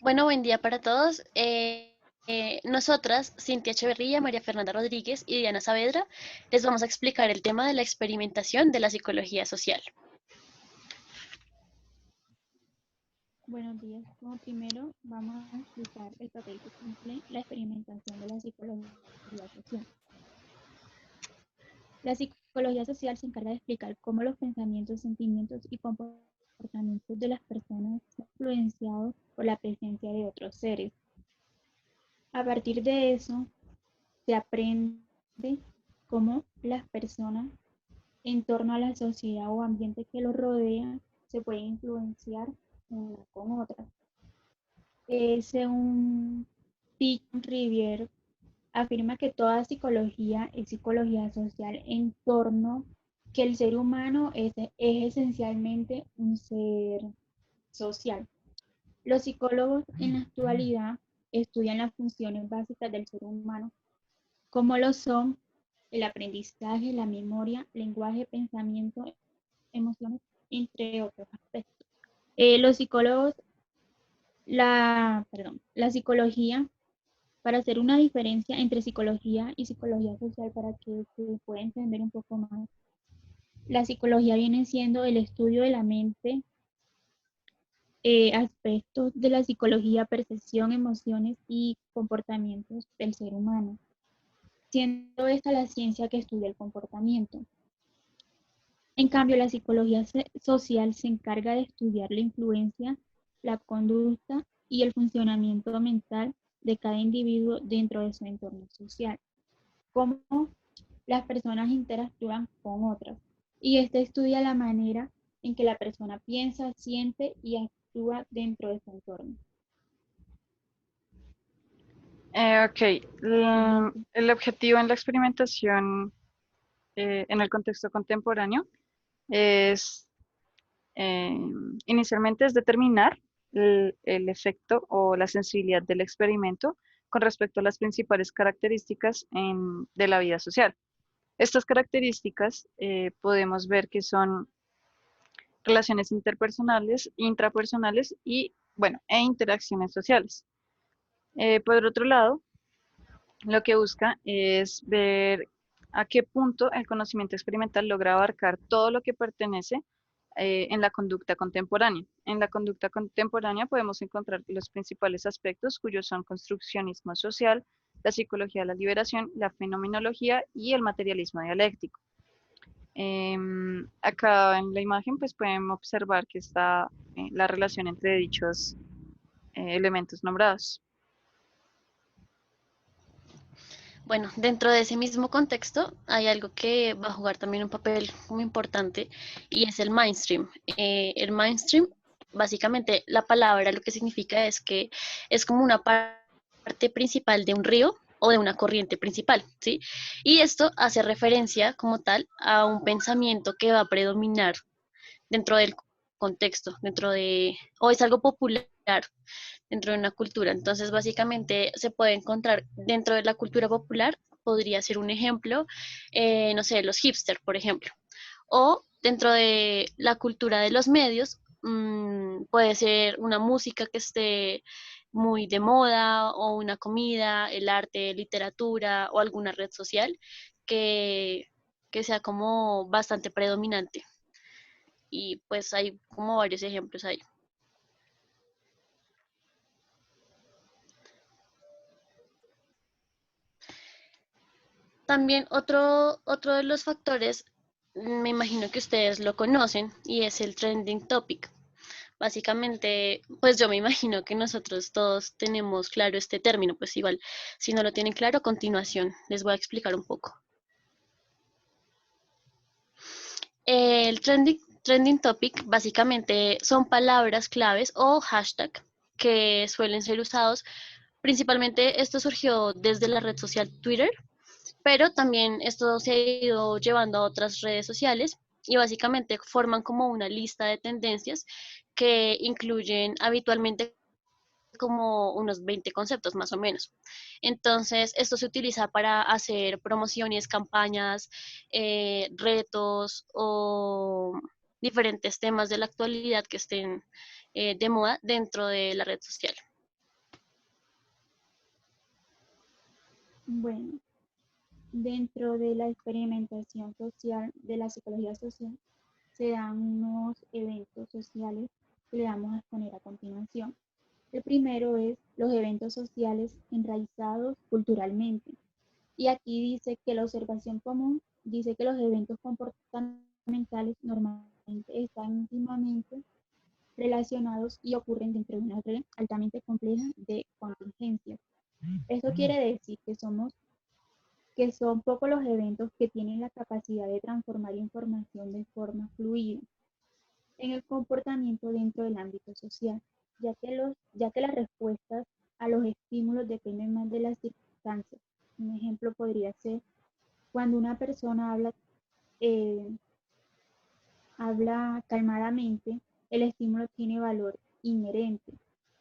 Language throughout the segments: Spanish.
Bueno, buen día para todos. Nosotras, Cintia Echeverría, María Fernanda Rodríguez y Diana Saavedra, les vamos a explicar el tema de la experimentación de la psicología social. Buenos días. Como primero, vamos a explicar el papel que cumple la experimentación de la psicología social. La psicología social se encarga de explicar cómo los pensamientos, sentimientos y comportamientos de las personas son influenciados por la presencia de otros seres. A partir de eso, se aprende cómo las personas en torno a la sociedad o ambiente que los rodea se pueden influenciar una con otra. Según Pichon Rivière, afirma que toda psicología es psicología social en torno que el ser humano es esencialmente un ser social. Los psicólogos en la actualidad estudian las funciones básicas del ser humano, como lo son el aprendizaje, la memoria, lenguaje, pensamiento, emociones, entre otros aspectos. Los psicólogos, la psicología, para hacer una diferencia entre psicología y psicología social para que se pueda entender un poco más. La psicología viene siendo el estudio de la mente, aspectos de la psicología, percepción, emociones y comportamientos del ser humano, siendo esta la ciencia que estudia el comportamiento. En cambio, la psicología social se encarga de estudiar la influencia, la conducta y el funcionamiento mental de cada individuo dentro de su entorno social, cómo las personas interactúan con otras. Y este estudia la manera en que la persona piensa, siente y actúa dentro de su entorno. Ok, Siguiente. el objetivo en la experimentación en el contexto contemporáneo es eh, inicialmente es determinar el efecto o la sensibilidad del experimento con respecto a las principales características de la vida social. Estas características podemos ver que son relaciones interpersonales, intrapersonales y, bueno, e interacciones sociales. Por otro lado, lo que busca es ver a qué punto el conocimiento experimental logra abarcar todo lo que pertenece en la conducta contemporánea. En la conducta contemporánea podemos encontrar los principales aspectos cuyos son construccionismo social, la psicología de la liberación, la fenomenología y el materialismo dialéctico. Acá en la imagen pues pueden observar que está la relación entre dichos elementos nombrados. Bueno, dentro de ese mismo contexto hay algo que va a jugar también un papel muy importante y es el mainstream. El mainstream, básicamente la palabra lo que significa es que es como una parte principal de un río o de una corriente principal, ¿sí? Y esto hace referencia como tal a un pensamiento que va a predominar dentro del contexto, o es algo popular dentro de una cultura. Entonces, básicamente se puede encontrar dentro de la cultura popular, podría ser un ejemplo, no sé, los hipster, por ejemplo, o dentro de la cultura de los medios, puede ser una música que esté muy de moda o una comida, el arte, literatura o alguna red social que, que sea como bastante predominante. Y pues hay como varios ejemplos ahí. También otro de los factores, me imagino que ustedes lo conocen, y es el trending topic. Básicamente, pues yo me imagino que nosotros todos tenemos claro este término, pues igual, si no lo tienen claro, a continuación les voy a explicar un poco. El trending topic básicamente son palabras claves o hashtag que suelen ser usados. Principalmente esto surgió desde la red social Twitter, pero también esto se ha ido llevando a otras redes sociales y básicamente forman como una lista de tendencias que incluyen habitualmente como unos 20 conceptos más o menos. Entonces, esto se utiliza para hacer promociones, campañas, retos o diferentes temas de la actualidad que estén de moda dentro de la red social. Bueno, dentro de la experimentación social de la psicología social se dan unos eventos sociales que le vamos a exponer a continuación. El primero es los eventos sociales enraizados culturalmente. Y aquí dice que la observación común dice que los eventos comportamentales normalmente están íntimamente relacionados y ocurren dentro de una red altamente compleja de contingencias. Esto quiere decir que son pocos los eventos que tienen la capacidad de transformar información de forma fluida en el comportamiento dentro del ámbito social, ya que las respuestas a los estímulos dependen más de las circunstancias. Un ejemplo podría ser cuando una persona eh, habla calmadamente, el estímulo tiene valor inherente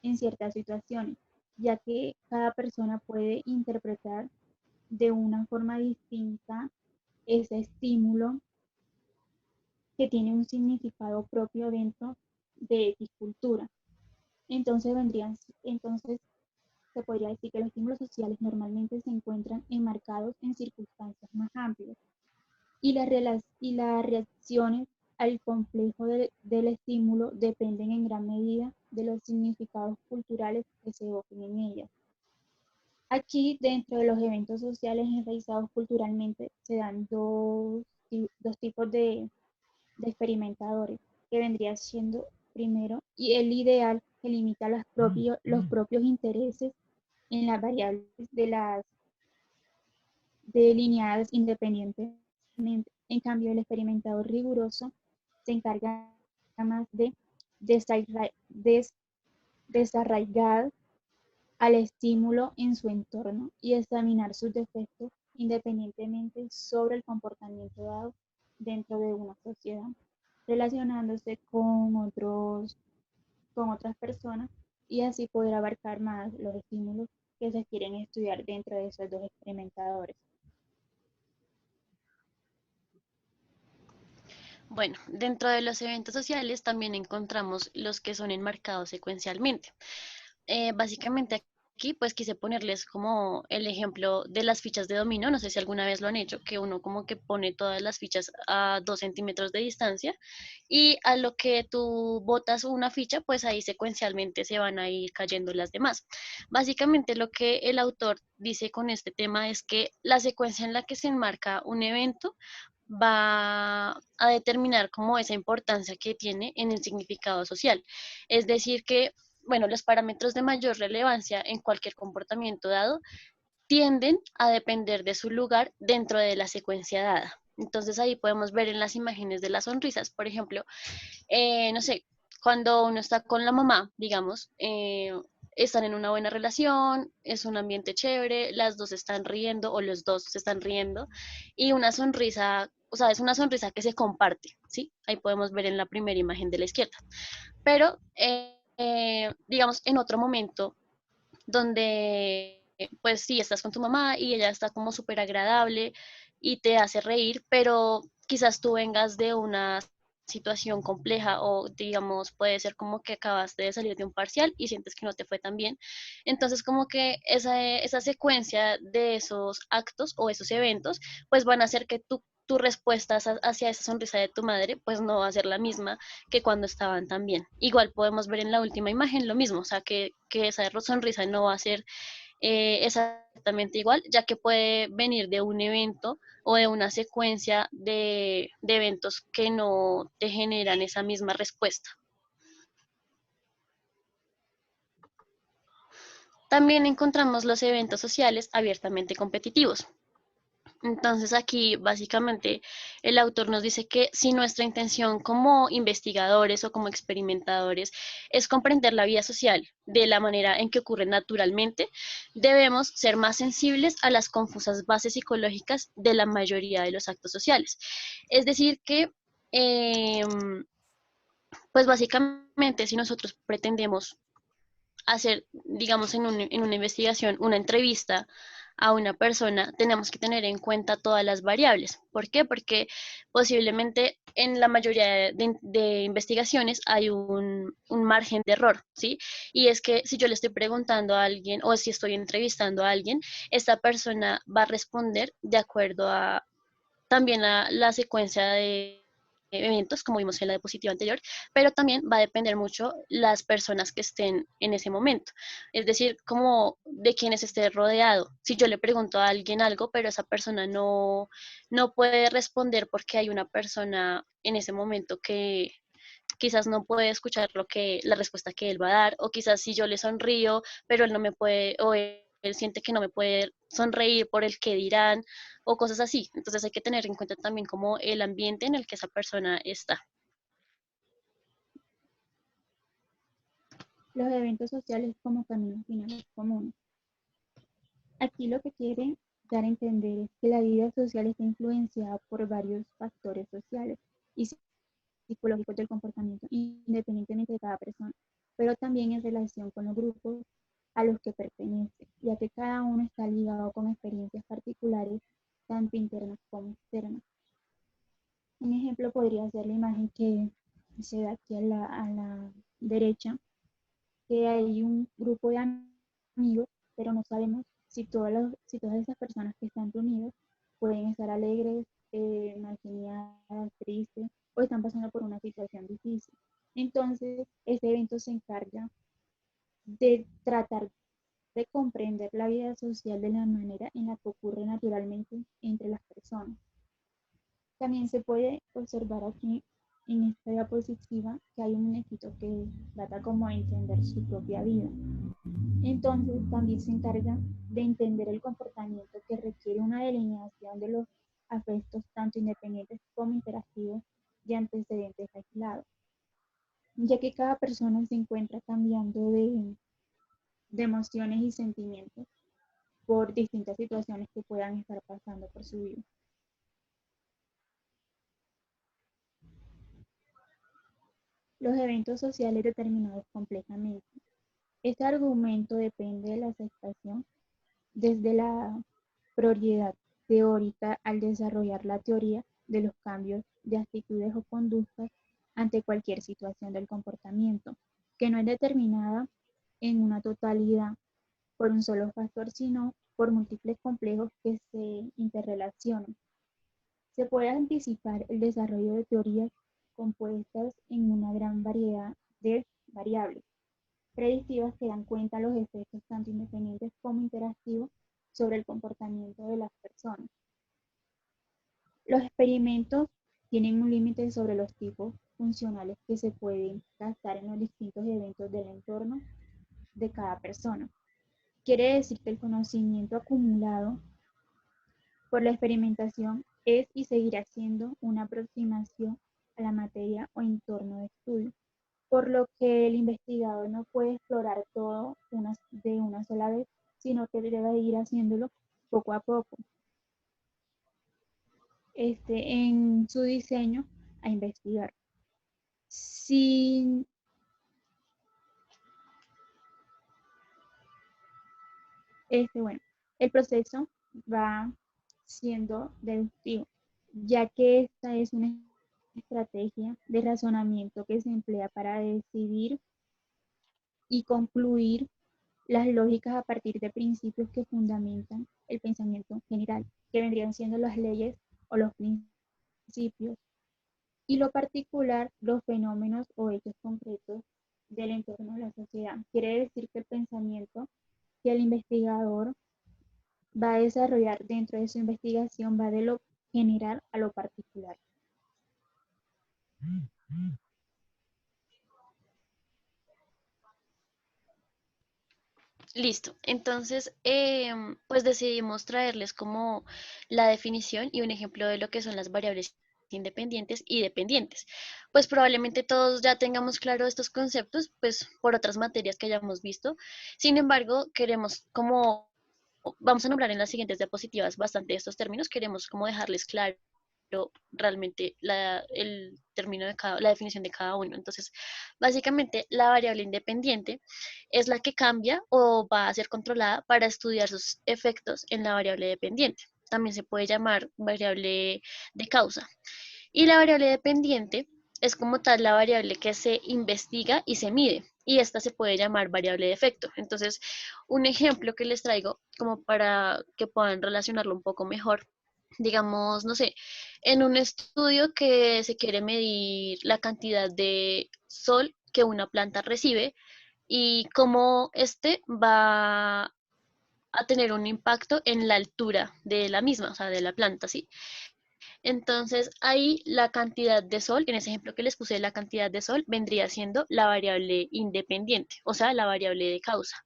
en ciertas situaciones, ya que cada persona puede interpretar de una forma distinta ese estímulo que tiene un significado propio dentro de X cultura. Entonces se podría decir que los estímulos sociales normalmente se encuentran enmarcados en circunstancias más amplias y las reacciones al complejo del estímulo dependen en gran medida de los significados culturales que se evoquen en ellas. Aquí, dentro de los eventos sociales enraizados culturalmente, se dan dos tipos de experimentadores, que vendría siendo primero, y el ideal que limita los propios intereses en las variables de las delineadas independientemente. En cambio, el experimentador riguroso se encarga más de desarraigar al estímulo en su entorno y examinar sus defectos independientemente sobre el comportamiento dado dentro de una sociedad, relacionándose con otras personas y así poder abarcar más los estímulos que se quieren estudiar dentro de esos dos experimentadores. Bueno, dentro de los eventos sociales también encontramos los que son enmarcados secuencialmente. Básicamente aquí pues quise ponerles como el ejemplo de las fichas de dominó, no sé si alguna vez lo han hecho, que uno como que pone todas las fichas a 2 centímetros de distancia y a lo que tú botas una ficha, pues ahí secuencialmente se van a ir cayendo las demás. Básicamente lo que el autor dice con este tema es que la secuencia en la que se enmarca un evento va a determinar como esa importancia que tiene en el significado social. Es decir, que, bueno, los parámetros de mayor relevancia en cualquier comportamiento dado tienden a depender de su lugar dentro de la secuencia dada. Entonces ahí podemos ver en las imágenes de las sonrisas, por ejemplo, no sé, cuando uno está con la mamá, digamos, están en una buena relación, es un ambiente chévere, las dos están riendo o los dos se están riendo y una sonrisa, o sea, es una sonrisa que se comparte, ¿sí? Ahí podemos ver en la primera imagen de la izquierda. Pero, digamos, en otro momento donde, pues sí, estás con tu mamá y ella está como súper agradable y te hace reír, pero quizás tú vengas de una situación compleja o digamos puede ser como que acabaste de salir de un parcial y sientes que no te fue tan bien. Entonces como que esa secuencia de esos actos o esos eventos pues van a hacer que tu respuesta hacia esa sonrisa de tu madre pues no va a ser la misma que cuando estaban tan bien. Igual podemos ver en la última imagen lo mismo, o sea que esa sonrisa no va a ser exactamente igual, ya que puede venir de un evento o de una secuencia de eventos que no te generan esa misma respuesta. También encontramos los eventos sociales abiertamente competitivos. Entonces aquí básicamente el autor nos dice que si nuestra intención como investigadores o como experimentadores es comprender la vida social de la manera en que ocurre naturalmente, debemos ser más sensibles a las confusas bases psicológicas de la mayoría de los actos sociales. Es decir que, pues básicamente si nosotros pretendemos hacer, digamos, en una investigación, una entrevista a una persona, tenemos que tener en cuenta todas las variables. ¿Por qué? Porque posiblemente en la mayoría de investigaciones hay un margen de error, ¿sí? Y es que si yo le estoy preguntando a alguien o si estoy entrevistando a alguien, esta persona va a responder de acuerdo a también la secuencia de eventos, como vimos en la diapositiva anterior, pero también va a depender mucho las personas que estén en ese momento. Es decir, como de quienes esté rodeado. Si yo le pregunto a alguien algo, pero esa persona no puede responder porque hay una persona en ese momento que quizás no puede escuchar la respuesta que él va a dar, o quizás si yo le sonrío, pero él no me puede, o él siente que no me puede sonreír por el que dirán, o cosas así. Entonces hay que tener en cuenta también como el ambiente en el que esa persona está. Los eventos sociales como caminos finales comunes. Aquí lo que quiere dar a entender es que la vida social está influenciada por varios factores sociales y psicológicos del comportamiento, independientemente de cada persona, pero también en relación con los grupos a los que pertenece, ya que cada uno está ligado con experiencias particulares, tanto internas como externas. Un ejemplo podría ser la imagen que se da aquí a la derecha, que hay un grupo de amigos, pero no sabemos si todas esas personas que están reunidas pueden estar alegres, marginadas, tristes o están pasando por una situación difícil. Entonces, este evento se encarga de tratar de comprender la vida social de la manera en la que ocurre naturalmente entre las personas. También se puede observar aquí en esta diapositiva que hay un muñequito que trata como de entender su propia vida. Entonces también se encarga de entender el comportamiento que requiere una delineación de los afectos tanto independientes como interactivos y antecedentes aislados, ya que cada persona se encuentra cambiando de emociones y sentimientos por distintas situaciones que puedan estar pasando por su vida. Los eventos sociales determinados completamente. Este argumento depende de la aceptación desde la prioridad teórica al desarrollar la teoría de los cambios de actitudes o conductas ante cualquier situación del comportamiento, que no es determinada en una totalidad por un solo factor, sino por múltiples complejos que se interrelacionan. Se puede anticipar el desarrollo de teorías compuestas en una gran variedad de variables predictivas que dan cuenta de los efectos tanto independientes como interactivos sobre el comportamiento de las personas. Los experimentos tienen un límite sobre los tipos funcionales que se pueden gastar en los distintos eventos del entorno de cada persona. Quiere decir que el conocimiento acumulado por la experimentación es y seguirá siendo una aproximación a la materia o entorno de estudio, por lo que el investigador no puede explorar todo de una sola vez, sino que debe ir haciéndolo poco a poco en su diseño a investigar. Sin bueno, el proceso va siendo deductivo, ya que esta es una estrategia de razonamiento que se emplea para decidir y concluir las lógicas a partir de principios que fundamentan el pensamiento general, que vendrían siendo las leyes o los principios, y lo particular, los fenómenos o hechos concretos del entorno de la sociedad. Quiere decir que el pensamiento que el investigador va a desarrollar dentro de su investigación va de lo general a lo particular. Listo. Entonces, pues decidimos traerles como la definición y un ejemplo de lo que son las variables independientes y dependientes. Pues probablemente todos ya tengamos claro estos conceptos, pues por otras materias que hayamos visto. Sin embargo, queremos como, vamos a nombrar en las siguientes diapositivas bastante estos términos, queremos como dejarles claro realmente el término de la definición de cada uno. Entonces, básicamente, la variable independiente es la que cambia o va a ser controlada para estudiar sus efectos en la variable dependiente. También se puede llamar variable de causa. Y la variable dependiente es como tal la variable que se investiga y se mide. Y esta se puede llamar variable de efecto. Entonces, un ejemplo que les traigo como para que puedan relacionarlo un poco mejor. Digamos, no sé, en un estudio que se quiere medir la cantidad de sol que una planta recibe y cómo este va a tener un impacto en la altura de la misma, o sea, de la planta, ¿sí? Entonces, ahí la cantidad de sol, en ese ejemplo que les puse, la cantidad de sol vendría siendo la variable independiente, o sea, la variable de causa.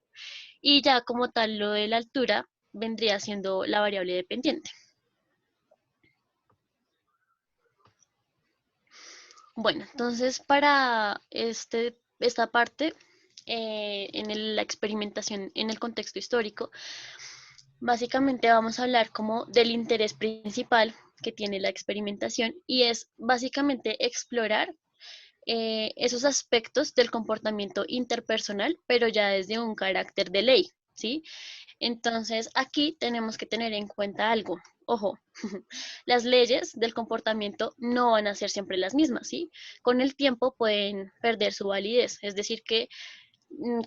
Y ya como tal, lo de la altura vendría siendo la variable dependiente. Bueno, entonces para esta parte, la experimentación en el contexto histórico, básicamente vamos a hablar como del interés principal que tiene la experimentación y es básicamente explorar esos aspectos del comportamiento interpersonal, pero ya desde un carácter de ley, ¿sí? Entonces, aquí tenemos que tener en cuenta algo. Ojo, las leyes del comportamiento no van a ser siempre las mismas, ¿sí? Con el tiempo pueden perder su validez, es decir, que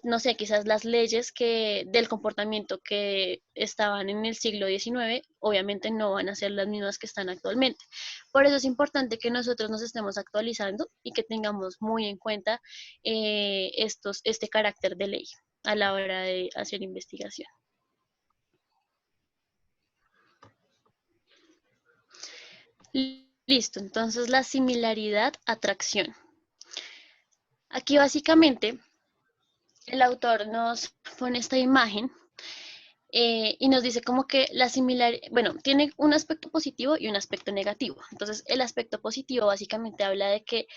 no sé, quizás las leyes del comportamiento que estaban en el siglo XIX, obviamente no van a ser las mismas que están actualmente. Por eso es importante que nosotros nos estemos actualizando y que tengamos muy en cuenta este carácter de ley a la hora de hacer investigación. Listo, entonces la similaridad, atracción. Aquí básicamente el autor nos pone esta imagen y nos dice como que la similaridad, bueno, tiene un aspecto positivo y un aspecto negativo. Entonces, el aspecto positivo básicamente habla de que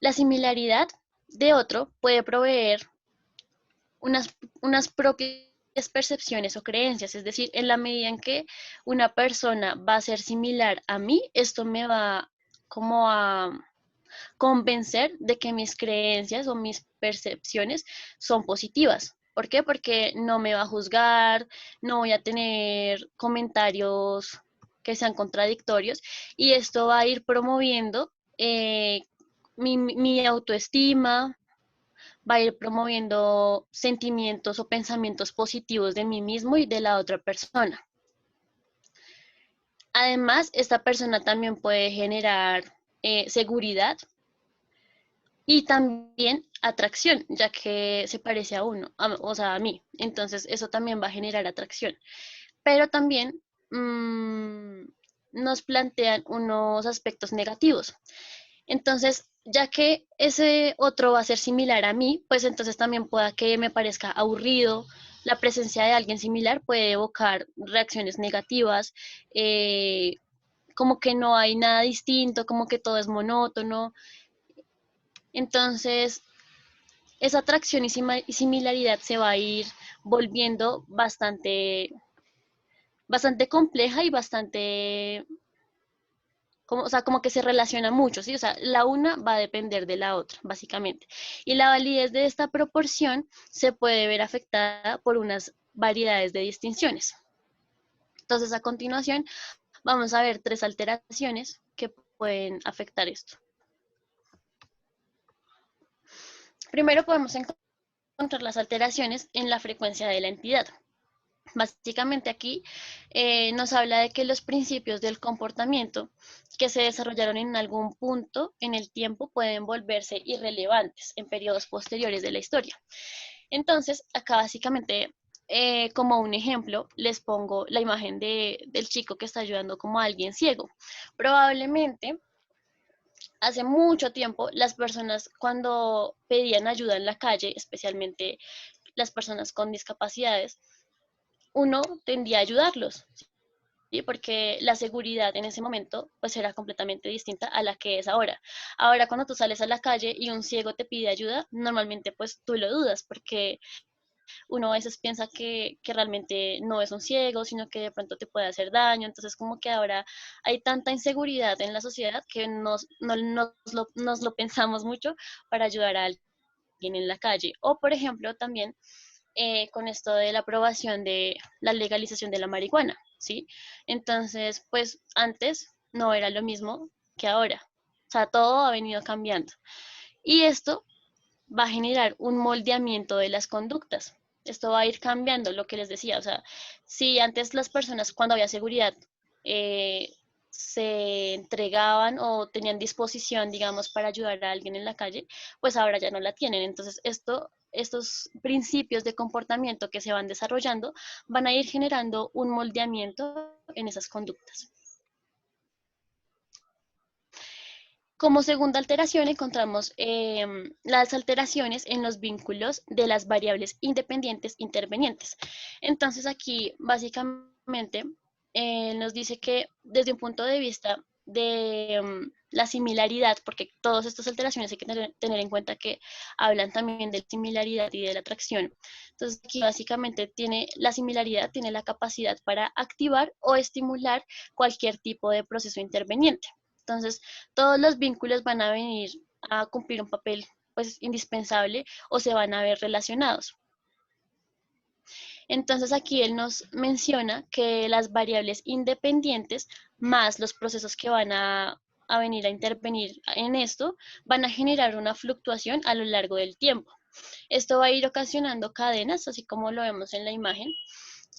la similaridad de otro puede proveer unas propias percepciones o creencias, es decir, en la medida en que una persona va a ser similar a mí, esto me va como a convencer de que mis creencias o mis percepciones son positivas. ¿Por qué? Porque no me va a juzgar, no voy a tener comentarios que sean contradictorios y esto va a ir promoviendo mi autoestima, va a ir promoviendo sentimientos o pensamientos positivos de mí mismo y de la otra persona. Además, esta persona también puede generar seguridad y también atracción, ya que se parece a uno, o sea, a mí. Entonces, eso también va a generar atracción. Pero también nos plantean unos aspectos negativos. Entonces, ya que ese otro va a ser similar a mí, pues entonces también pueda que me parezca aburrido. La presencia de alguien similar puede evocar reacciones negativas, como que no hay nada distinto, como que todo es monótono. Entonces, esa atracción y similaridad se va a ir volviendo bastante compleja y bastante, o sea, como que se relaciona mucho, ¿sí? O sea, la una va a depender de la otra, básicamente. Y la validez de esta proporción se puede ver afectada por unas variedades de distinciones. Entonces, a continuación, vamos a ver 3 alteraciones que pueden afectar esto. Primero podemos encontrar las alteraciones en la frecuencia de la entidad. Básicamente aquí nos habla de que los principios del comportamiento que se desarrollaron en algún punto en el tiempo pueden volverse irrelevantes en periodos posteriores de la historia. Entonces, acá básicamente, como un ejemplo, les pongo la imagen del chico que está ayudando como a alguien ciego. Probablemente hace mucho tiempo las personas cuando pedían ayuda en la calle, especialmente las personas con discapacidades, uno tendía a ayudarlos, ¿sí? Porque la seguridad en ese momento pues era completamente distinta a la que es ahora. Ahora cuando tú sales a la calle y un ciego te pide ayuda, normalmente pues tú lo dudas porque uno a veces piensa que realmente no es un ciego, sino que de pronto te puede hacer daño. Entonces como que ahora hay tanta inseguridad en la sociedad que nos lo pensamos mucho para ayudar a alguien en la calle. O por ejemplo también con esto de la aprobación de la legalización de la marihuana, ¿sí? Entonces, pues antes no era lo mismo que ahora. O sea, todo ha venido cambiando. Y esto va a generar un moldeamiento de las conductas. Esto va a ir cambiando lo que les decía. O sea, si antes las personas, cuando había seguridad, eh, se entregaban o tenían disposición, digamos, para ayudar a alguien en la calle, pues ahora ya no la tienen. Entonces, estos principios de comportamiento que se van desarrollando van a ir generando un moldeamiento en esas conductas. Como segunda alteración encontramos las alteraciones en los vínculos de las variables independientes intervenientes. Entonces aquí básicamente nos dice que desde un punto de vista de la similaridad, porque todas estas alteraciones hay que tener en cuenta que hablan también de la similaridad y de la atracción. Entonces aquí básicamente tiene la similaridad, tiene la capacidad para activar o estimular cualquier tipo de proceso interveniente. Entonces, todos los vínculos van a venir a cumplir un papel pues indispensable o se van a ver relacionados. Entonces aquí él nos menciona que las variables independientes más los procesos que van a venir a intervenir en esto van a generar una fluctuación a lo largo del tiempo. Esto va a ir ocasionando cadenas, así como lo vemos en la imagen,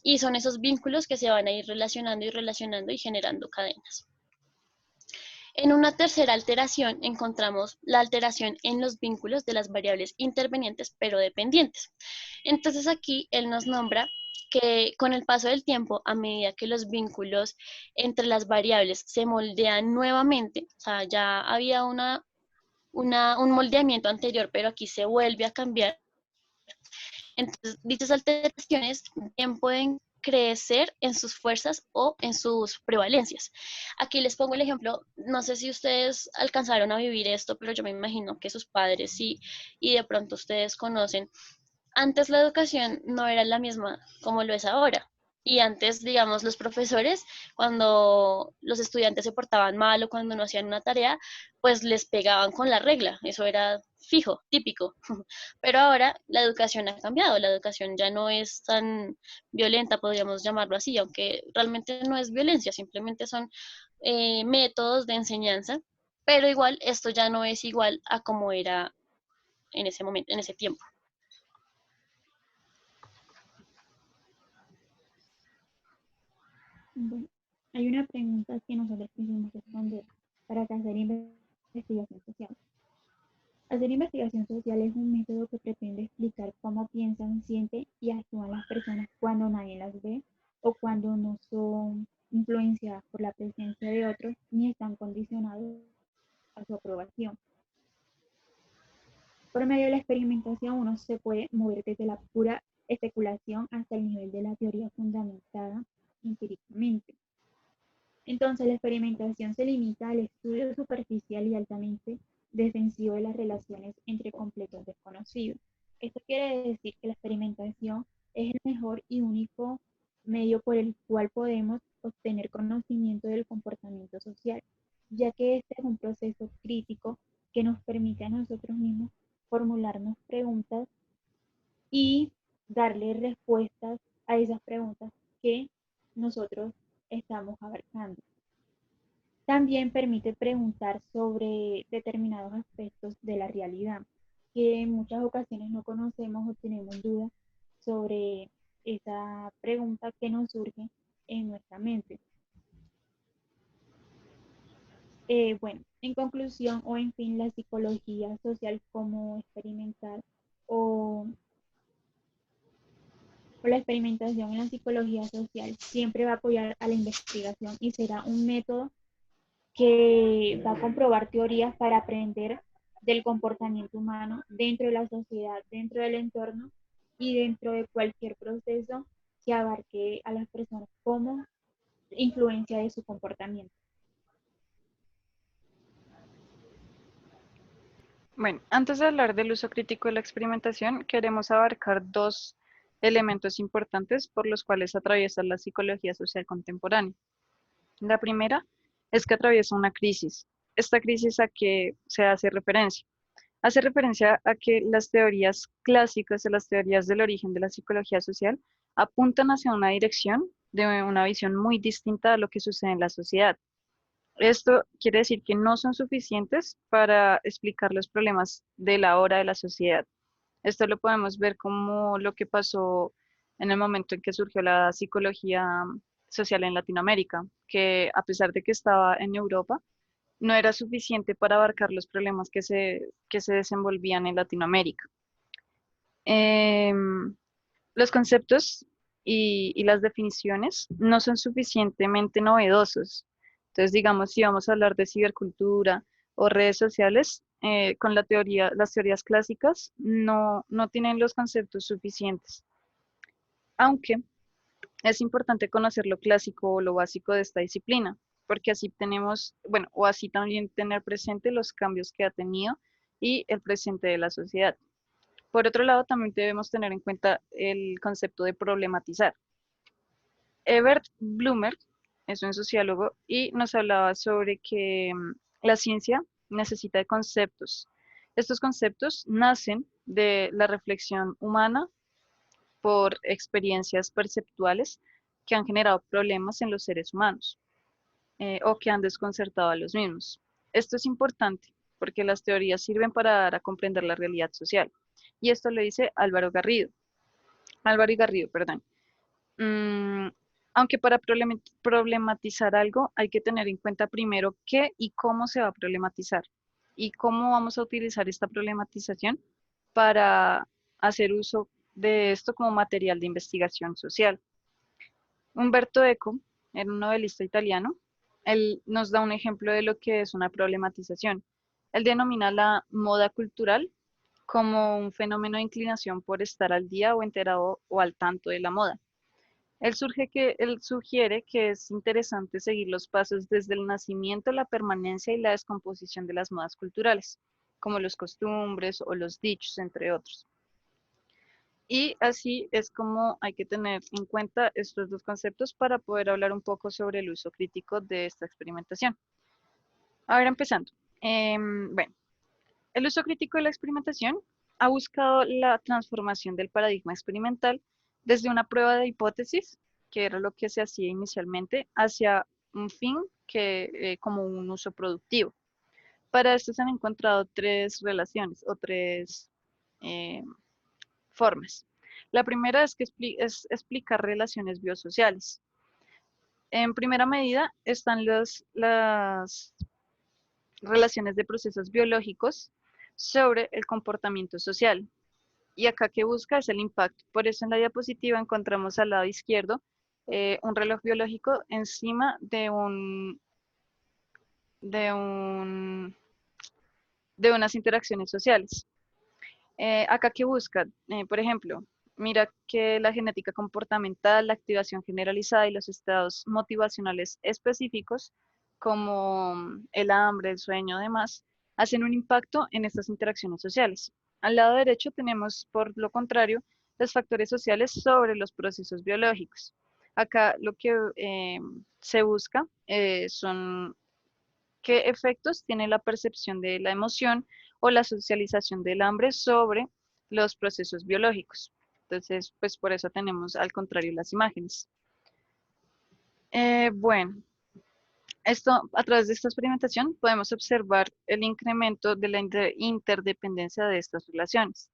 y son esos vínculos que se van a ir relacionando y generando cadenas. En una tercera alteración encontramos la alteración en los vínculos de las variables intervenientes pero dependientes. Entonces aquí él nos nombra que con el paso del tiempo, a medida que los vínculos entre las variables se moldean nuevamente, o sea, ya había un moldeamiento anterior, pero aquí se vuelve a cambiar. Entonces, dichas alteraciones bien pueden crecer en sus fuerzas o en sus prevalencias. Aquí les pongo el ejemplo, no sé si ustedes alcanzaron a vivir esto, pero yo me imagino que sus padres sí, y de pronto ustedes conocen. Antes la educación no era la misma como lo es ahora. Y antes, digamos, los profesores, cuando los estudiantes se portaban mal o cuando no hacían una tarea, pues les pegaban con la regla. Eso era fijo, típico. Pero ahora la educación ha cambiado. La educación ya no es tan violenta, podríamos llamarlo así, aunque realmente no es violencia, simplemente son métodos de enseñanza. Pero igual, esto ya no es igual a como era en ese momento, en ese tiempo. Bueno, hay una pregunta que nosotros quisimos responder para hacer investigación social. Hacer investigación social es un método que pretende explicar cómo piensan, sienten y actúan las personas cuando nadie las ve o cuando no son influenciadas por la presencia de otros ni están condicionados a su aprobación. Por medio de la experimentación uno se puede mover desde la pura especulación hasta el nivel de la teoría fundamentada empíricamente. Entonces, la experimentación se limita al estudio superficial y altamente defensivo de las relaciones entre completos desconocidos. Esto quiere decir que la experimentación es el mejor y único medio por el cual podemos obtener conocimiento del comportamiento social, ya que este es un proceso crítico que nos permite a nosotros mismos formularnos preguntas y darle respuestas a esas preguntas que nosotros estamos abarcando. También permite preguntar sobre determinados aspectos de la realidad que en muchas ocasiones no conocemos o tenemos dudas sobre esa pregunta que nos surge en nuestra mente. Bueno, en conclusión o en fin, la psicología social como experimental o la experimentación en la psicología social siempre va a apoyar a la investigación y será un método que va a comprobar teorías para aprender del comportamiento humano dentro de la sociedad, dentro del entorno y dentro de cualquier proceso que abarque a las personas como influencia de su comportamiento. Bueno, antes de hablar del uso crítico de la experimentación, queremos abarcar dos elementos importantes por los cuales atraviesa la psicología social contemporánea. La primera es que atraviesa una crisis. ¿Esta crisis a qué se hace referencia? Hace referencia a que las teorías clásicas o las teorías del origen de la psicología social apuntan hacia una dirección de una visión muy distinta a lo que sucede en la sociedad. Esto quiere decir que no son suficientes para explicar los problemas de la hora de la sociedad. Esto lo podemos ver como lo que pasó en el momento en que surgió la psicología social en Latinoamérica, que a pesar de que estaba en Europa, no era suficiente para abarcar los problemas que se desenvolvían en Latinoamérica. Em, los conceptos y las definiciones no son suficientemente novedosos. Entonces, digamos, si vamos a hablar de cibercultura o redes sociales, con las teorías clásicas no tienen los conceptos suficientes. Aunque es importante conocer lo clásico o lo básico de esta disciplina, porque así tenemos, bueno, o así también tener presente los cambios que ha tenido y el presente de la sociedad. Por otro lado, también debemos tener en cuenta el concepto de problematizar. Herbert Blumer es un sociólogo y nos hablaba sobre que la ciencia necesita de conceptos. Estos conceptos nacen de la reflexión humana por experiencias perceptuales que han generado problemas en los seres humanos o que han desconcertado a los mismos. Esto es importante porque las teorías sirven para dar a comprender la realidad social. Y esto lo dice Álvaro y Garrido, perdón. Mm, aunque para problematizar algo hay que tener en cuenta primero qué y cómo se va a problematizar y cómo vamos a utilizar esta problematización para hacer uso de esto como material de investigación social. Umberto Eco era un novelista italiano. Él nos da un ejemplo de lo que es una problematización. Él denomina la moda cultural como un fenómeno de inclinación por estar al día o enterado o al tanto de la moda. Él sugiere que es interesante seguir los pasos desde el nacimiento, la permanencia y la descomposición de las modas culturales, como los costumbres o los dichos, entre otros. Y así es como hay que tener en cuenta estos dos conceptos para poder hablar un poco sobre el uso crítico de esta experimentación. Ahora empezando. Bueno, el uso crítico de la experimentación ha buscado la transformación del paradigma experimental desde una prueba de hipótesis, que era lo que se hacía inicialmente, hacia un fin como un uso productivo. Para esto se han encontrado tres relaciones o tres eh, formas. La primera es es explicar relaciones biosociales. En primera medida están las relaciones de procesos biológicos sobre el comportamiento social. Y acá que busca es el impacto. Por eso en la diapositiva encontramos al lado izquierdo un reloj biológico encima de, un, de unas interacciones sociales. Acá que busca, por ejemplo, mira que la genética comportamental, la activación generalizada y los estados motivacionales específicos, como el hambre, el sueño, demás, hacen un impacto en estas interacciones sociales. Al lado derecho tenemos, por lo contrario, los factores sociales sobre los procesos biológicos. Acá lo que se busca son qué efectos tiene la percepción de la emoción o la socialización del hambre sobre los procesos biológicos. Entonces, pues por eso tenemos al contrario las imágenes. Bueno, a través de esta experimentación podemos observar el incremento de la interdependencia de estas relaciones,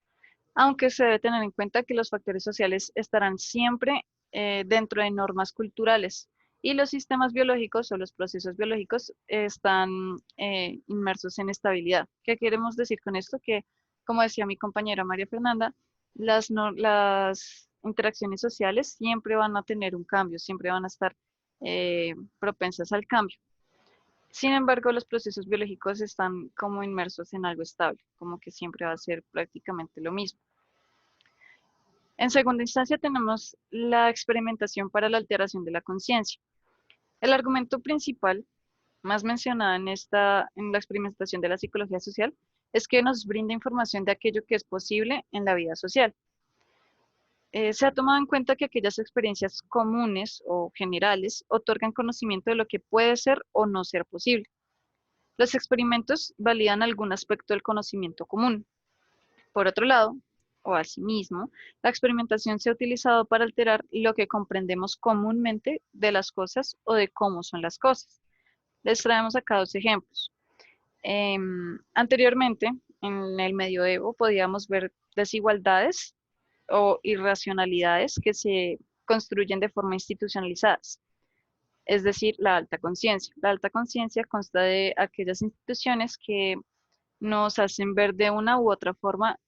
aunque se debe tener en cuenta que los factores sociales estarán siempre dentro de normas culturales y los sistemas biológicos o los procesos biológicos están inmersos en estabilidad. ¿Qué queremos decir con esto? Que, como decía mi compañera María Fernanda, las interacciones sociales siempre van a tener un cambio, siempre van a estar propensas al cambio. Sin embargo, los procesos biológicos están como inmersos en algo estable, como que siempre va a ser prácticamente lo mismo. En segunda instancia tenemos la experimentación para la alteración de la conciencia. El argumento principal, más mencionado en la experimentación de la psicología social, es que nos brinda información de aquello que es posible en la vida social. Se ha tomado en cuenta que aquellas experiencias comunes o generales otorgan conocimiento de lo que puede ser o no ser posible. Los experimentos validan algún aspecto del conocimiento común. Por otro lado, o asimismo, la experimentación se ha utilizado para alterar lo que comprendemos comúnmente de las cosas o de cómo son las cosas. Les traemos acá dos ejemplos. Anteriormente, en el medioevo, podíamos ver desigualdades o irracionalidades que se construyen de forma institucionalizadas, es decir, la alta conciencia. La alta conciencia consta de aquellas instituciones que nos hacen ver de una u otra forma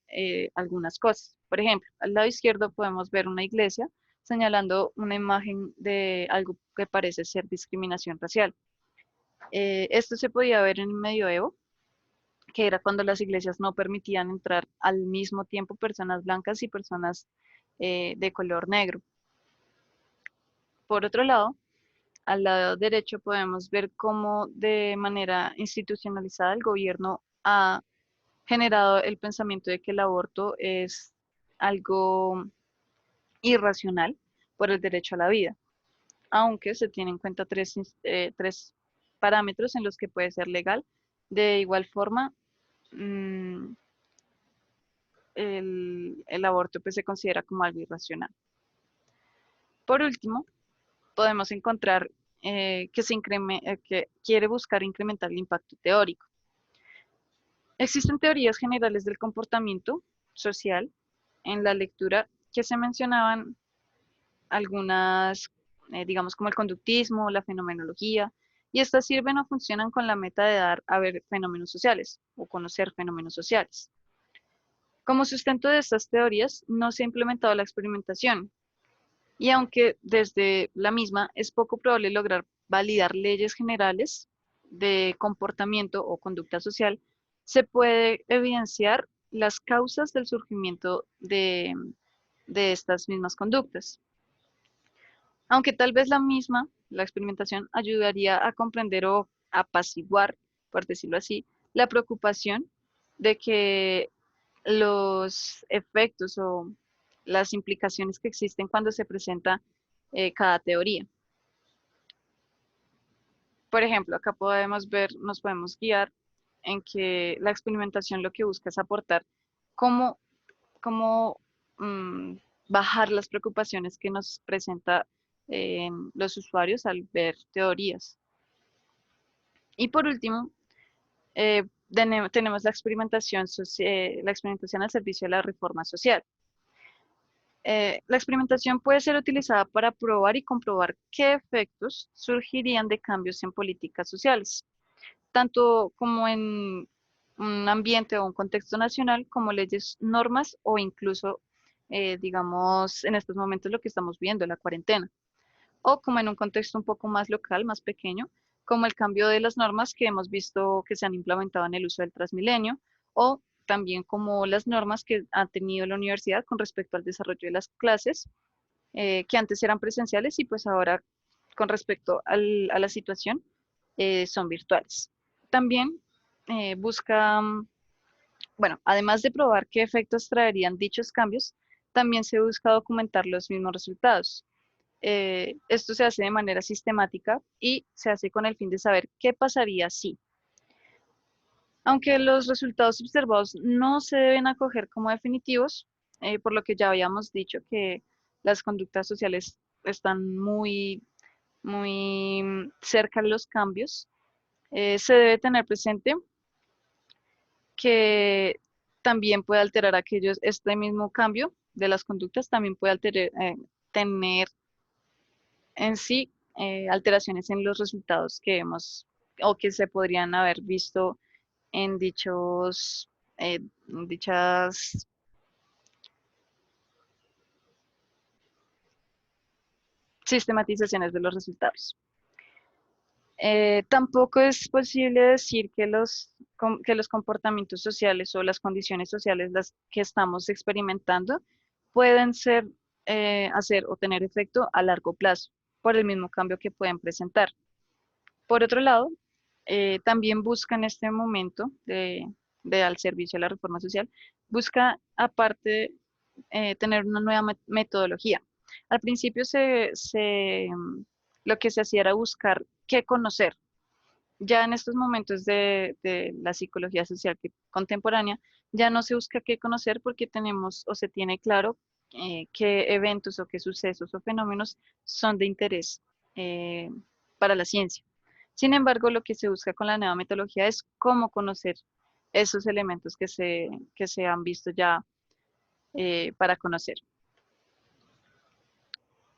algunas cosas. Por ejemplo, al lado izquierdo podemos ver una iglesia señalando una imagen de algo que parece ser discriminación racial. Esto se podía ver en el medioevo, que era cuando las iglesias no permitían entrar al mismo tiempo personas blancas y personas de color negro. Por otro lado, al lado derecho podemos ver cómo de manera institucionalizada el gobierno ha generado el pensamiento de que el aborto es algo irracional por el derecho a la vida, aunque se tienen en cuenta tres parámetros en los que puede ser legal. De igual forma, el aborto pues, se considera como algo irracional. Por último, podemos encontrar que quiere buscar incrementar el impacto teórico. Existen teorías generales del comportamiento social en la lectura que se mencionaban algunas, digamos como el conductismo, la fenomenología, y estas sirven o funcionan con la meta de dar a ver fenómenos sociales o conocer fenómenos sociales. Como sustento de estas teorías, no se ha implementado la experimentación, y aunque desde la misma es poco probable lograr validar leyes generales de comportamiento o conducta social, se puede evidenciar las causas del surgimiento de estas mismas conductas. Aunque tal vez la experimentación, ayudaría a comprender o apaciguar, por decirlo así, la preocupación de que los efectos o las implicaciones que existen cuando se presenta cada teoría. Por ejemplo, acá podemos ver, nos podemos guiar en que la experimentación lo que busca es aportar cómo, cómo bajar las preocupaciones que nos presenta los usuarios al ver teorías. Y por último, tenemos la experimentación al servicio de la reforma social. La experimentación puede ser utilizada para probar y comprobar qué efectos surgirían de cambios en políticas sociales, tanto como en un ambiente o un contexto nacional, como leyes, normas o incluso, digamos, en estos momentos lo que estamos viendo, la cuarentena, o como en un contexto un poco más local, más pequeño, como el cambio de las normas que hemos visto que se han implementado en el uso del Transmilenio, o también como las normas que ha tenido la universidad con respecto al desarrollo de las clases, que antes eran presenciales y pues ahora con respecto a la situación son virtuales. También busca, bueno, además de probar qué efectos traerían dichos cambios, también se busca documentar los mismos resultados. Esto se hace de manera sistemática y se hace con el fin de saber qué pasaría si. Aunque los resultados observados no se deben acoger como definitivos, por lo que ya habíamos dicho que las conductas sociales están muy cerca de los cambios, se debe tener presente que también puede alterar este mismo cambio de las conductas también puede tener en sí alteraciones en los resultados que vemos o que se podrían haber visto en dichas sistematizaciones de los resultados. Tampoco es posible decir que los comportamientos sociales o las condiciones sociales las que estamos experimentando pueden hacer o tener efecto a largo plazo por el mismo cambio que pueden presentar. Por otro lado, también busca en este momento al servicio de la reforma social, busca aparte tener una nueva metodología. Al principio lo que se hacía era buscar qué conocer. Ya en estos momentos de la psicología social contemporánea, ya no se busca qué conocer porque tenemos o se tiene claro qué eventos o qué sucesos o fenómenos son de interés para la ciencia. Sin embargo, lo que se busca con la nueva metodología es cómo conocer esos elementos que se han visto ya para conocer.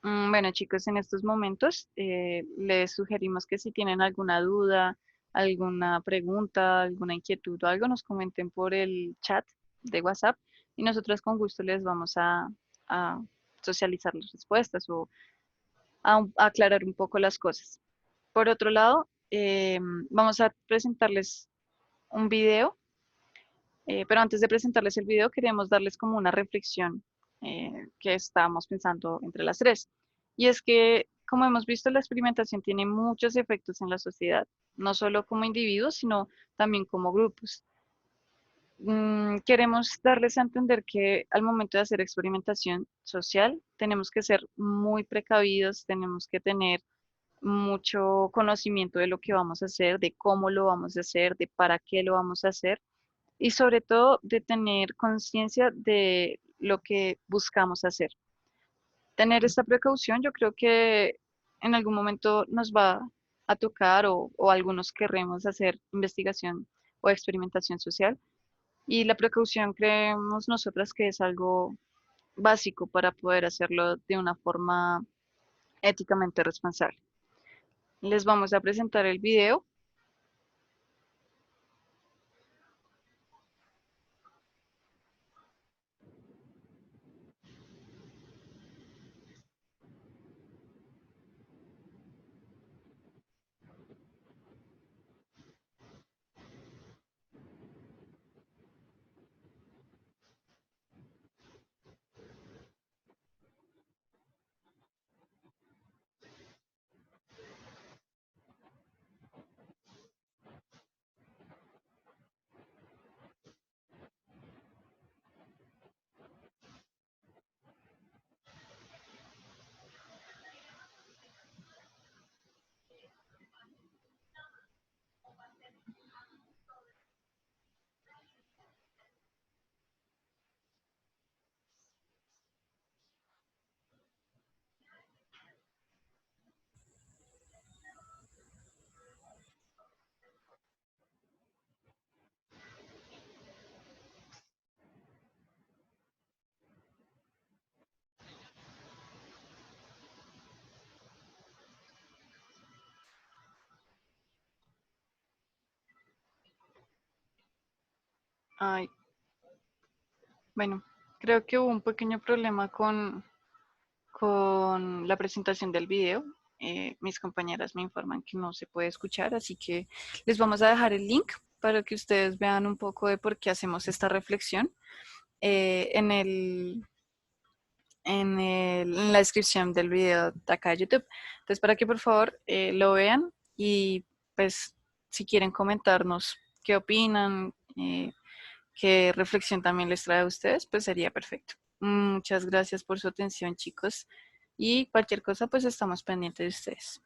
Bueno, chicos, en estos momentos les sugerimos que si tienen alguna duda, alguna pregunta, alguna inquietud o algo, nos comenten por el chat de WhatsApp y nosotros con gusto les vamos a socializar las respuestas o a aclarar un poco las cosas. Por otro lado, vamos a presentarles un video, pero antes de presentarles el video queremos darles como una reflexión que estábamos pensando entre las tres. Y es que, como hemos visto, la experimentación tiene muchos efectos en la sociedad, no solo como individuos, sino también como grupos. Queremos darles a entender que al momento de hacer experimentación social tenemos que ser muy precavidos, tenemos que tener mucho conocimiento de lo que vamos a hacer, de cómo lo vamos a hacer, de para qué lo vamos a hacer y sobre todo de tener conciencia de lo que buscamos hacer. Tener esta precaución, yo creo que en algún momento nos va a tocar o algunos querremos hacer investigación o experimentación social y la precaución creemos nosotras que es algo básico para poder hacerlo de una forma éticamente responsable. Les vamos a presentar el video. Ay, bueno, creo que hubo un pequeño problema con la presentación del video. Mis compañeras me informan que no se puede escuchar, así que les vamos a dejar el link para que ustedes vean un poco de por qué hacemos esta reflexión en la descripción del video de acá de YouTube. Entonces, para que por favor lo vean y pues si quieren comentarnos qué opinan, qué reflexión también les trae a ustedes, pues sería perfecto. Muchas gracias por su atención, chicos. Y cualquier cosa, pues estamos pendientes de ustedes.